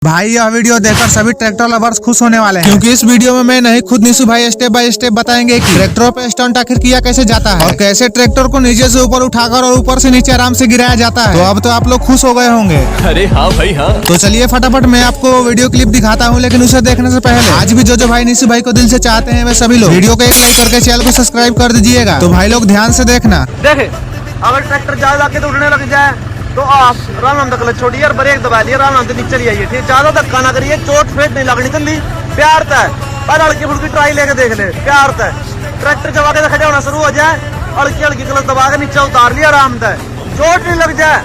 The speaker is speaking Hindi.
भाई यह वीडियो देखकर सभी ट्रैक्टर लवर्स खुश होने वाले हैं, क्योंकि इस वीडियो में मैं नहीं खुद निशु भाई स्टेप बाय स्टेप बताएंगे कि ट्रैक्टरों पे स्टंट आखिर किया कैसे जाता है और कैसे ट्रैक्टर को नीचे से ऊपर उठाकर और ऊपर से नीचे आराम से गिराया जाता है। तो अब तो आप लोग खुश हो गए होंगे। अरे हाँ भाई हाँ। तो चलिए फटाफट मैं आपको वीडियो क्लिप दिखाता हूँ, लेकिन उसे देखने से पहले आज भी जो भाई निशु भाई को दिल से चाहते हैं वे सभी लोग वीडियो को एक लाइक करके चैनल को सब्सक्राइब कर दीजिएगा। तो भाई लोग ध्यान से देखना। देखे अगर ट्रैक्टर ज्यादा आके तो उड़ने लग जाए तो आप आराम से क्लच छोड़िए और ब्रेक दबा दिए, आराम से नीचे चली आइए। ठीक, ज्यादा धक्का ना करिए, चोट फेट नहीं लगनी जल्दी। प्यार तय पर हल्की फुल्की ट्राई लेके देख ले, प्यार तय ट्रैक्टर जब आके खड़ा होना शुरू हो जाए, हल्की हल्की क्लच दबा के नीचे उतार लिया, आराम तय चोट नहीं लग जाए।